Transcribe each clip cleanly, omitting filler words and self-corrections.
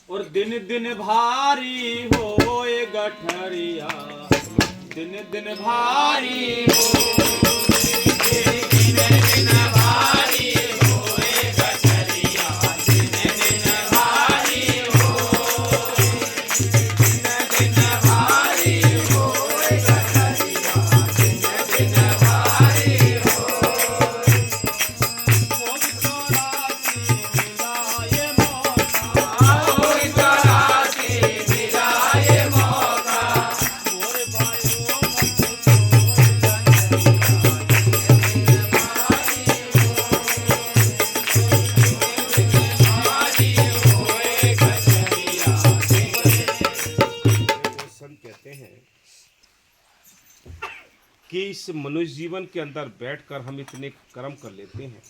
और दिन दिन भारी होए गठरिया, दिन दिन भारी हो, दिन दिन भारी होए गठरिया, दिन दिन भारी हो, दिन दिन भारी होए गठरिया, दिन दिन भारी हो। संत कहते हैं कि इस मनुष्य जीवन के अंदर बैठकर हम इतने कर्म कर लेते हैं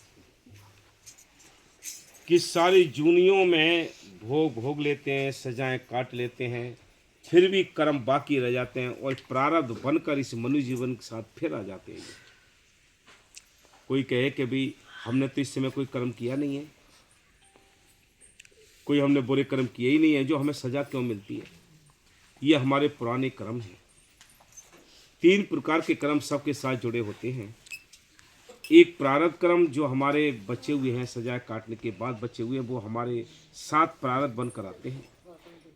कि सारी जूनियों में भोग भोग लेते हैं, सजाएं काट लेते हैं, फिर भी कर्म बाकी रह जाते हैं और प्रारब्ध बनकर इस मनुष्य जीवन के साथ फिर आ जाते हैं। कोई कहे कि भाई हमने तो इस समय कोई कर्म किया नहीं है, कोई हमने बुरे कर्म किए ही नहीं है, जो हमें सजा क्यों मिलती है? ये हमारे पुराने कर्म हैं। 3 प्रकार के कर्म सबके साथ जुड़े होते हैं। एक प्रारब्ध कर्म जो हमारे बचे हुए हैं, सजा काटने के बाद बचे हुए हैं, वो हमारे साथ प्रारब्ध बनकर आते हैं।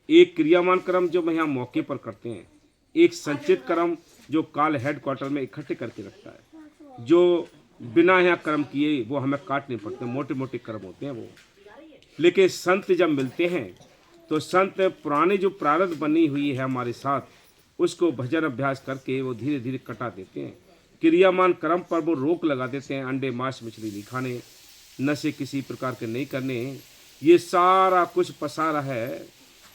एक क्रियामान कर्म जो हम यहाँ मौके पर करते हैं। एक संचित कर्म जो काल हेडक्वार्टर में इकट्ठे करके रखता है, जो बिना यहाँ कर्म किए वो हमें काटने पड़ते हैं, मोटे मोटे कर्म होते हैं वो। लेकिन संत जब मिलते हैं तो संत पुराने जो प्रारब्ध बनी हुई है हमारे साथ, उसको भजन अभ्यास करके वो धीरे धीरे कटा देते हैं। क्रियामान कर्म पर वो रोक लगा देते हैं, अंडे मांस मछली नहीं खाने, नशे किसी प्रकार के नहीं करने। ये सारा कुछ पसारा है,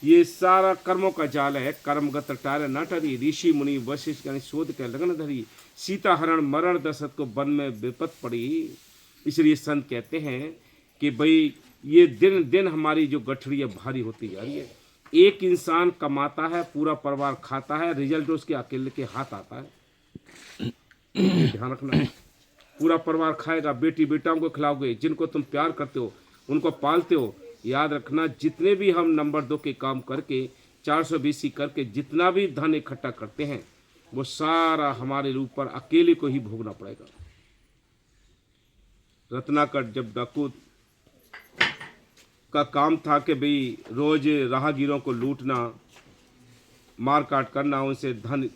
ये सारा कर्मों का जाल है। कर्मगत टार न टरी, ऋषि मुनि वशिष्ठ यानी शोध के लगन धरी, सीता हरण मरण दशरथ को वन में विपत पड़ी। इसलिए संत कहते हैं कि भाई ये दिन दिन हमारी जो गठरी है भारी होती जा रही है। एक इंसान कमाता है, पूरा परिवार खाता है, रिजल्ट उसके अकेले के हाथ आता है। ध्यान रखना है। पूरा परिवार खाएगा, बेटी बेटाओं को खिलाओगे, जिनको तुम प्यार करते हो उनको पालते हो। याद रखना, जितने भी हम नंबर 2 के काम करके 420 करके जितना भी धन इकट्ठा करते हैं, वो सारा हमारे ऊपर अकेले को ही भोगना पड़ेगा। रत्नाकर जब डाकू का काम था कि भाई रोज राहगीरों को लूटना, मार काट करना, उनसे धन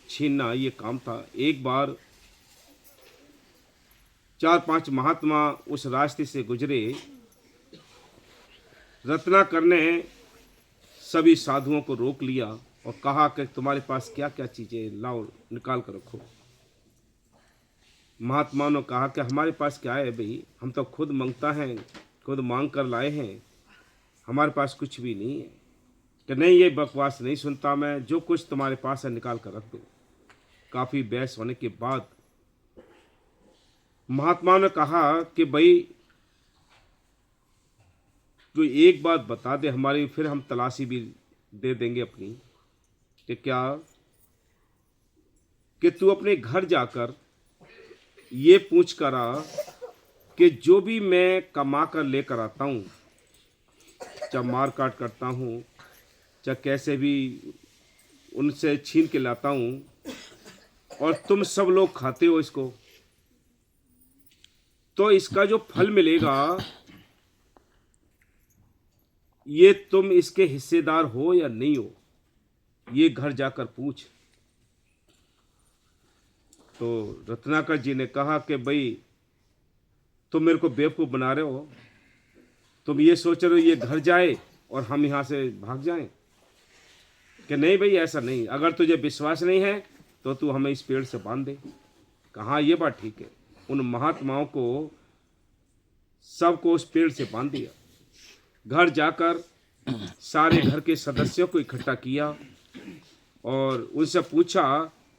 छीनना, ये काम था। एक बार 4-5 महात्मा उस रास्ते से गुजरे। रत्नाकर ने सभी साधुओं को रोक लिया और कहा कि तुम्हारे पास क्या क्या चीज़ें, लाओ निकाल कर रखो। महात्माओं ने कहा कि हमारे पास क्या है भाई, हम तो खुद मांगता हैं, खुद मांग कर लाए हैं, हमारे पास कुछ भी नहीं है। कि नहीं, ये बकवास नहीं सुनता मैं, जो कुछ तुम्हारे पास है निकाल कर रख दो। काफ़ी बहस होने के बाद महात्माओं ने कहा कि भाई तो एक बात बता दे हमारी, फिर हम तलाशी भी दे देंगे अपनी। कि क्या? कि तू अपने घर जाकर ये पूछ कर आ कि जो भी मैं कमा कर लेकर आता हूँ, चाहे मार काट करता हूँ, चाहे कैसे भी उनसे छीन के लाता हूँ, और तुम सब लोग खाते हो इसको, तो इसका जो फल मिलेगा ये तुम इसके हिस्सेदार हो या नहीं हो, ये घर जाकर पूछ। तो रत्नाकर जी ने कहा कि भाई तुम मेरे को बेवकूफ़ बना रहे हो, तुम ये सोच रहे हो ये घर जाए और हम यहाँ से भाग जाएं। कि नहीं भाई, ऐसा नहीं, अगर तुझे विश्वास नहीं है तो तू हमें इस पेड़ से बांध दे। कहा ये बात ठीक है। उन महात्माओं को सबको उस पेड़ से बांध दिया। घर जाकर सारे घर के सदस्यों को इकट्ठा किया और उनसे पूछा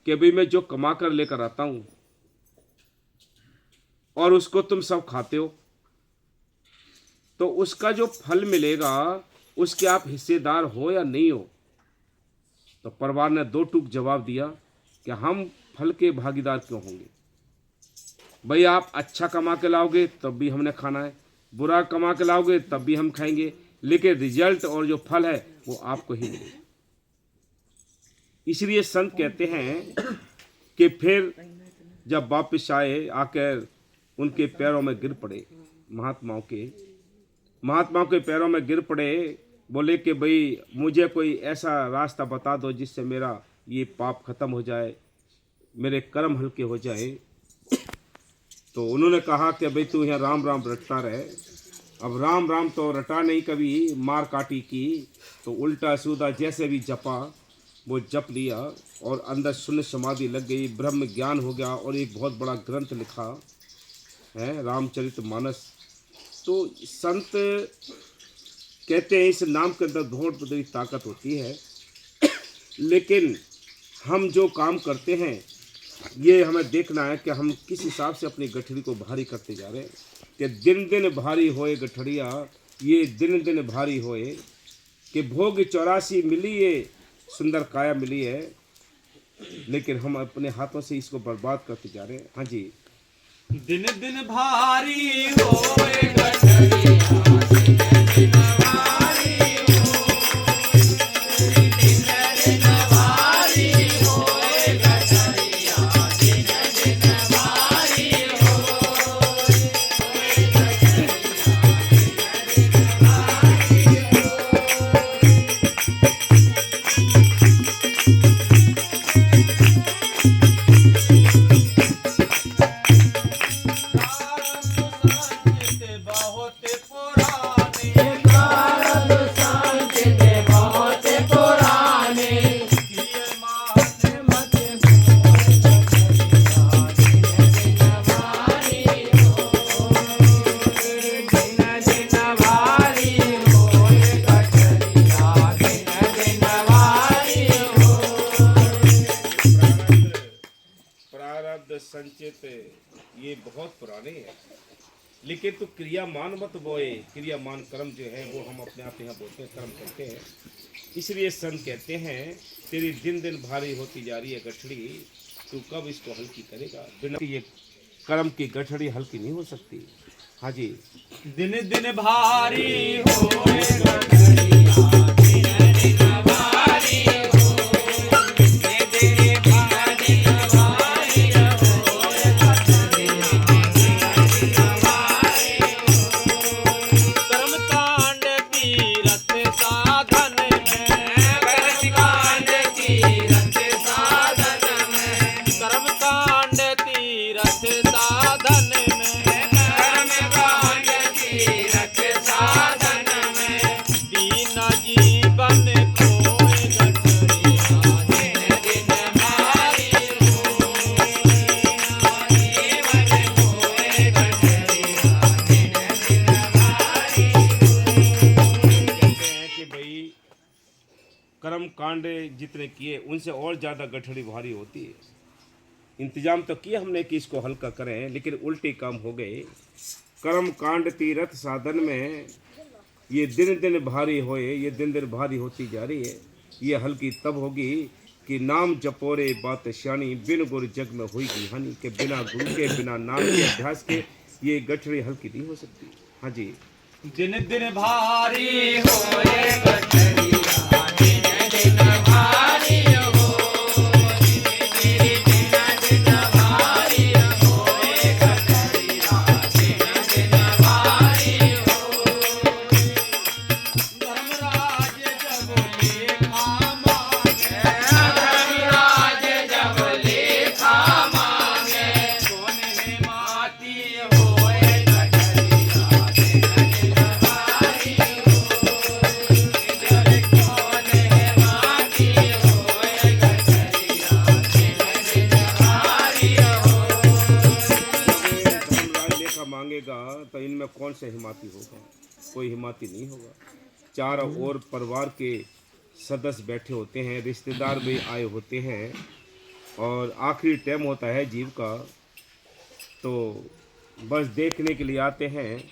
कि भाई मैं जो कमा कर लेकर आता हूँ और उसको तुम सब खाते हो, तो उसका जो फल मिलेगा उसके आप हिस्सेदार हो या नहीं हो? तो परिवार ने 2 टूक जवाब दिया कि हम फल के भागीदार क्यों होंगे? भाई आप अच्छा कमा के लाओगे तब भी हमने खाना है, बुरा कमा के लाओगे तब भी हम खाएंगे, लेकिन रिजल्ट और जो फल है वो आपको ही मिलेगा। इसलिए संत कहते हैं कि फिर जब वापस आए आकर उनके पैरों में गिर पड़े, महात्माओं के पैरों में गिर पड़े, बोले कि भाई मुझे कोई ऐसा रास्ता बता दो जिससे मेरा ये पाप खत्म हो जाए, मेरे कर्म हल्के हो जाए। तो उन्होंने कहा कि भाई तू यहाँ राम राम रटता रहे। अब राम राम तो रटा नहीं, कभी मार काटी की, तो उल्टा सीधा जैसे भी जपा वो जप लिया और अंदर शून्य समाधि लग गई, ब्रह्म ज्ञान हो गया और एक बहुत बड़ा ग्रंथ लिखा है रामचरितमानस। तो संत कहते हैं इस नाम के अंदर बहुत बड़ी ताकत होती है। लेकिन हम जो काम करते हैं ये हमें देखना है कि हम किस हिसाब से अपनी गठड़ी को भारी करते जा रहे हैं। कि दिन दिन भारी होए गठड़िया, ये दिन दिन भारी होए, कि भोग 84 मिली है, सुंदर काया मिली है, लेकिन हम अपने हाथों से इसको बर्बाद करते जा रहे हैं। हाँ जी। दिन दिन भारी होए गठरिया, दिन दिन भारी होए, दिन दिन भारी होए गठरिया, दिन दिन भारी होए, बहुत पुराने बहुत पुराने किए माथे मथे मोए गठरिया, दिन दिन भारी होए, दिन दिन भारी होए गठरिया, दिन दिन भारी होए। प्रारब्ध संचित ये बहुत पुराने हैं, लेकिन तो क्रियामान मत बोए। क्रियामान कर्म जो है वो हम अपने आप यहाँ बोलते हैं, कर्म करते हैं। इसलिए संत कहते हैं तेरी दिन दिन भारी होती जा रही है गठड़ी, तू कब इसको हल्की करेगा। बिना ये कर्म की गठड़ी हल्की नहीं हो सकती। हाँ जी। दिन दिन भारी होए गठरिया, दिन दिन भारी होए, दिन दिन भारी होए गठरिया, दिन दिन भारी होए। कर्म कांड तीरथ साधन में, कर्म कांड तीरथ साधन में, कर्म कांड तीरथ साधन में, कर्म कांड तीरथ साधन में, दीन जीवन खोए गठरिया, दिन दिन भारी होए, जीवन खोए गठरिया, दिन दिन भारी होए। कहते हैं कि भाई कर्म कांड जितने किए उनसे और ज़्यादा गठड़ी भारी होती है। इंतजाम तो किया हमने कि इसको हल्का करें, लेकिन उल्टे काम हो गए। कर्म कांड तीरथ साधन में ये दिन दिन भारी होए, ये दिन दिन भारी होती जा रही है। ये हल्की तब होगी कि नाम जपोरे बात श्याणी, बिन गुरु जग में होगी हानि। के बिना गुरु के बिना नाम के अभ्यास के ये गठड़ी हल्की नहीं हो सकती। हाँ जी। दिन दिन भारी होए गठरिया, दिन दिन भारी होए, दिन दिन भारी होए गठरिया, दिन दिन भारी होए। धर्मराज जब लेखा मांगे, धर्मराज जब लेखा मांगे, सोने माटी होए गठरिया, दिन दिन भारी होए, इधर सोने माटी होए गठरिया, दिन दिन भारी होए। धर्मराज लेखा मांगेगा तो इनमें कौन सा हिमाती होगा? कोई हिमाती नहीं होगा। चारों ओर परिवार के सदस्य बैठे होते हैं, रिश्तेदार भी आए होते हैं, और आखिरी टाइम होता है जीव का, तो बस देखने के लिए आते हैं।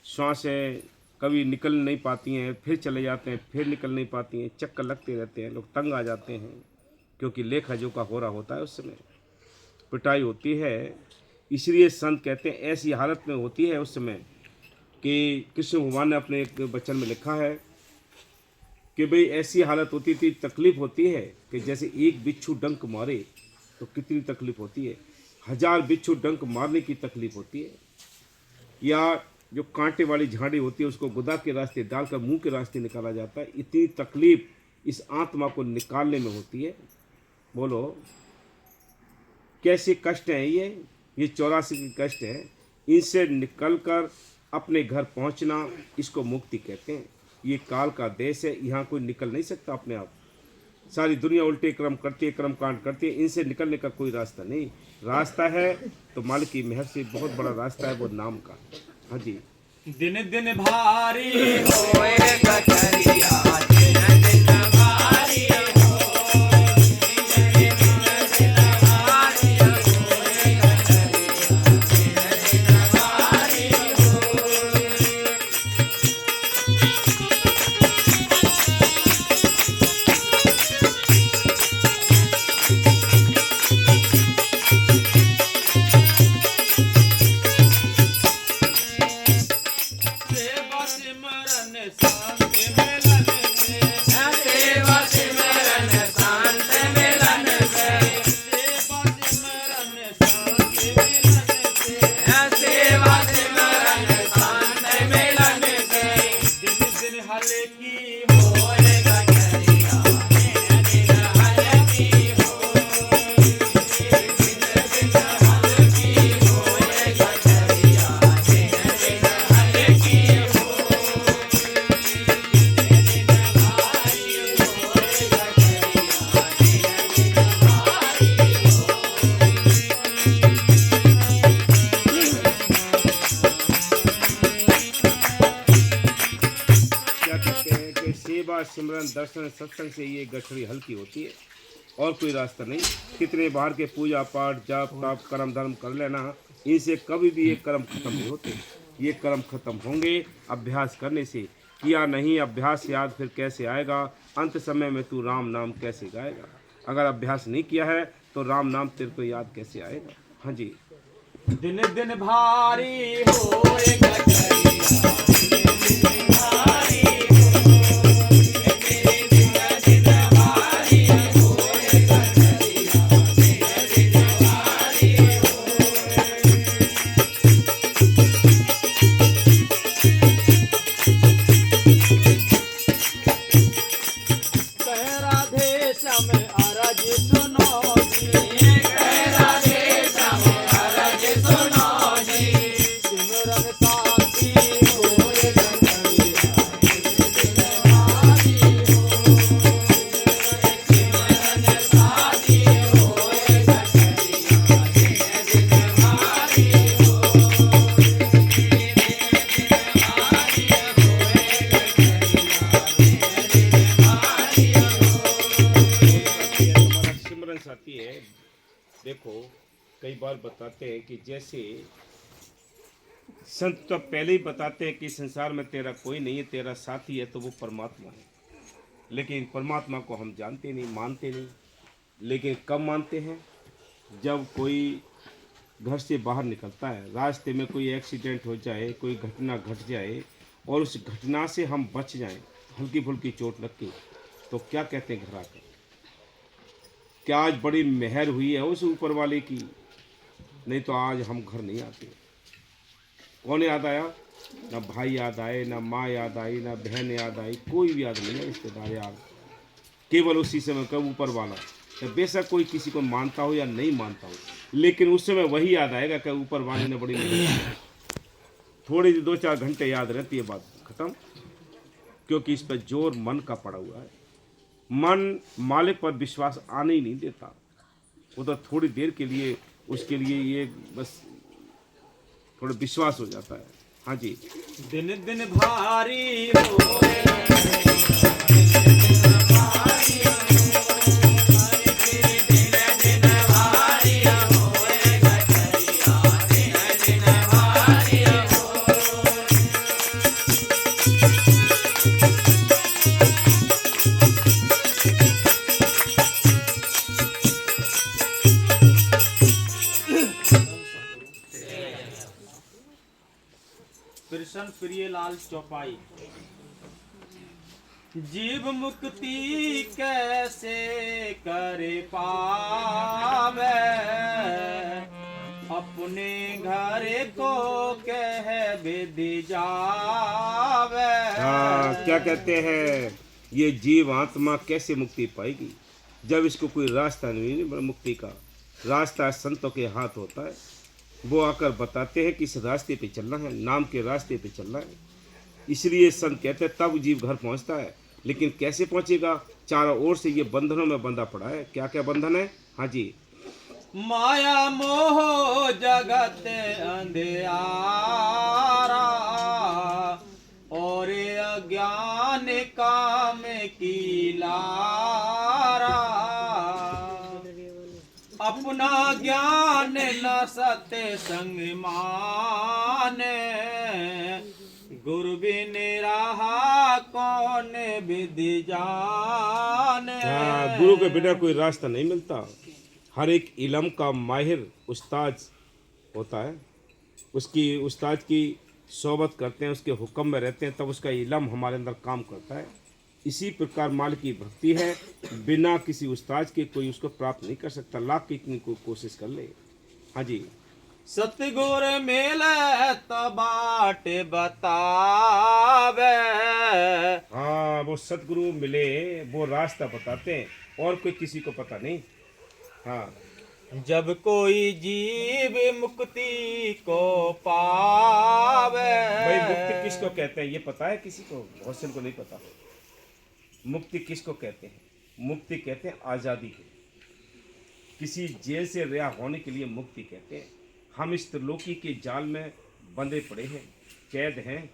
श्वासें कभी निकल नहीं पाती हैं, फिर चले जाते हैं, फिर निकल नहीं पाती हैं, चक्कर लगते रहते हैं, लोग तंग आ जाते हैं, क्योंकि लेखा जोखा हो रहा होता है, उस समय पिटाई होती है। इसलिए संत कहते हैं ऐसी हालत में होती है उस समय कि कृष्ण भगवान ने अपने एक वचन में लिखा है कि भाई ऐसी हालत होती थी, तकलीफ होती है कि जैसे एक बिच्छू डंक मारे तो कितनी तकलीफ होती है, 1000 बिच्छू डंक मारने की तकलीफ होती है, या जो कांटे वाली झाड़ी होती है उसको गुदा के रास्ते डालकर मुंह के रास्ते निकाला जाता है। इतनी तकलीफ इस आत्मा को निकालने में होती है। बोलो कैसे कष्ट हैं ये 84 की कष्ट है। इनसे निकलकर अपने घर पहुंचना, इसको मुक्ति कहते हैं। ये काल का देश है, यहाँ कोई निकल नहीं सकता अपने आप। सारी दुनिया उल्टे क्रम करती है, कर्म कांड करती है, इनसे निकलने का कोई रास्ता नहीं। रास्ता है तो मालिक की मेहर से बहुत बड़ा रास्ता है, वो नाम का। हाँ जी। दिन दिन भारी होए कचरिया, दिन दिन भारी होए, दिन दिन भारी होए कचरिया, दिन दिन भारी होए। सेवा सिमरन शांत मिलन से, सेवा सिमरन शांत मिलन से, सेवा सिमरन शांत मिलन से, सेवा सिमरन शांत मिलन से। दिन दिन हल्की होए कचरिया, दिन दिन हल्की होए, दिन दिन हल्की होए कचरिया, दिन दिन हल्की क्या कहते हैं कि सेवा सिमरन दर्शन सत्संग से ये गठड़ी हल्की होती है और कोई रास्ता नहीं। कितने बाहर के पूजा पाठ जाप ताप कर्म धर्म कर लेना, इनसे कभी भी ये कर्म खत्म नहीं होते। ये कर्म खत्म होंगे अभ्यास करने से। किया नहीं अभ्यास याद फिर कैसे आएगा, अंत समय में तू राम नाम कैसे गाएगा। अगर अभ्यास नहीं किया है तो राम नाम तेरे को याद कैसे आएगा। हाँ जी। दिन दिन भारी होए कचरिया, दिन दिन भारी होए, दिन दिन भारी होए कचरिया, दिन दिन भारी होए। कह राधे श्याम अरज सुनो जी, कह राधे श्याम अरज सुनो जी, सिमरन साथी होए कचरिया, दिन दिन भारी होए, सिमरन साथी होए कचरिया, दिन दिन भारी होए, दिन दिन भारी होए कचरिया, हमारा सिमरन साथी है। देखो कई बार बताते हैं कि जैसे संत तो पहले ही बताते हैं कि संसार में तेरा कोई नहीं है, तेरा साथी है तो वो परमात्मा है। लेकिन परमात्मा को हम जानते नहीं, मानते नहीं। लेकिन कब मानते हैं? जब कोई घर से बाहर निकलता है, रास्ते में कोई एक्सीडेंट हो जाए, कोई घटना घट जाए और उस घटना से हम बच जाएं, हल्की फुल्की चोट लग के, तो क्या कहते हैं घर आकर? क्या आज बड़ी मेहर हुई है उस ऊपर वाले की, नहीं तो आज हम घर नहीं आते। कौन याद आया? ना भाई याद आए, ना माँ याद आई, ना बहन याद आई, कोई भी याद नहीं है, रिश्तेदार याद। केवल उसी समय का ऊपर वाला। तो बेशक कोई किसी को मानता हो या नहीं मानता हो, लेकिन उस समय वही याद आएगा कि ऊपर वाले ने बड़ी मेहनत की। थोड़ी 2-4 घंटे याद रहती है, बात खत्म। क्योंकि इस पर जोर मन का पड़ा हुआ है। मन मालिक पर विश्वास आने ही नहीं देता। वो तो थोड़ी देर के लिए उसके लिए ये बस थोड़ा विश्वास हो जाता है। हाँ जी। दिन दिन भारी होए, कृष्ण प्रियलाल चौपाई। जीव मुक्ति कैसे करे पावे, अपने घर को कह विधि जावे। हाँ, क्या कहते हैं, ये जीव आत्मा कैसे मुक्ति पाएगी जब इसको कोई रास्ता नहीं मुक्ति का। रास्ता संतों के हाथ होता है, वो आकर बताते हैं कि इस रास्ते पे चलना है, नाम के रास्ते पे चलना है। इसलिए संत कहते हैं तब जीव घर पहुंचता है। लेकिन कैसे पहुंचेगा? चारों ओर से ये बंधनों में बंधा पड़ा है। क्या क्या बंधन है? हाँ जी, माया मोह जगत अंधियारा, और अज्ञान काम की लारा। अपना ज्ञान न सत्य संग माने, गुरु बिन रहा कौन विधि जाने। हाँ, गुरु के बिना कोई रास्ता नहीं मिलता। हर एक इल्म का माहिर उस्ताद होता है, उसकी उस्ताद की सोबत करते हैं, उसके हुक्म में रहते हैं, तब उसका इल्म हमारे अंदर काम करता है। इसी प्रकार माल की भक्ति है, बिना किसी उस्ताद के कोई उसको प्राप्त नहीं कर सकता, लाख की इतनी कोशिश कर ले। हाँ जी, सतगुर मिले तो बाट बतावे। हाँ, वो सतगुरु मिले, वो रास्ता बताते हैं और कोई किसी को पता नहीं। हाँ, जब कोई जीव मुक्ति को पावे। भाई मुक्ति किसको कहते हैं ये पता है किसी को? बहुत से को नहीं पता। मुक्ति किसको कहते हैं? मुक्ति कहते हैं आज़ादी को। किसी जेल से रिहा होने के लिए मुक्ति कहते हैं। हम इस त्रिलोकी के जाल में बंधे पड़े हैं, कैद हैं।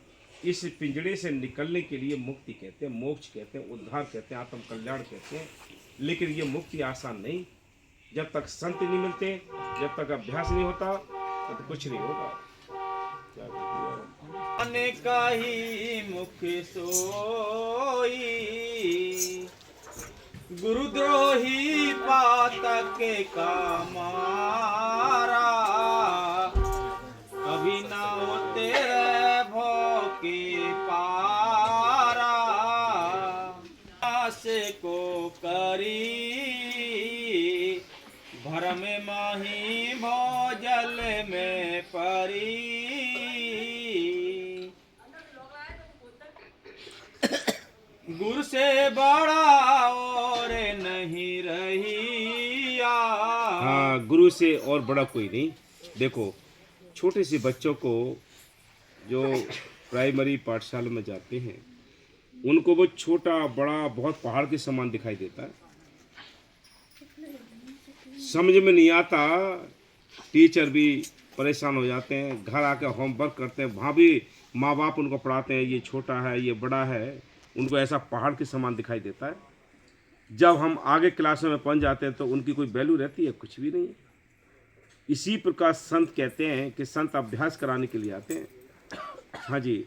इस पिंजड़े से निकलने के लिए मुक्ति कहते हैं, मोक्ष कहते हैं, उद्धार कहते हैं, आत्म कल्याण कहते हैं। लेकिन ये मुक्ति आसान नहीं। जब तक संत नहीं मिलते, जब तक अभ्यास नहीं होता, तब तक कुछ नहीं होगा। अनेक ही मुख सोई, गुरुद्रोही पातक का मारा। कभी ना होते भोके पारा, आस को करी भरम माही भोजल में परी। गुरु से बड़ा और नहीं रही। हाँ, गुरु से और बड़ा कोई नहीं। देखो, छोटे से बच्चों को जो प्राइमरी पाठशाला में जाते हैं, उनको वो छोटा बड़ा बहुत पहाड़ के समान दिखाई देता है। समझ में नहीं आता, टीचर भी परेशान हो जाते हैं, घर आकर होमवर्क करते हैं, वहाँ भी माँ बाप उनको पढ़ाते हैं, ये छोटा है, ये बड़ा है, उनको ऐसा पहाड़ के समान दिखाई देता है। जब हम आगे क्लासों में पहुँच जाते हैं तो उनकी कोई वैल्यू रहती है? कुछ भी नहीं। इसी प्रकार संत कहते हैं कि संत अभ्यास कराने के लिए आते हैं। हाँ जी,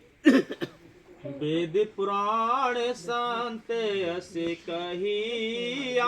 वेद पुराण संत अस कहिया।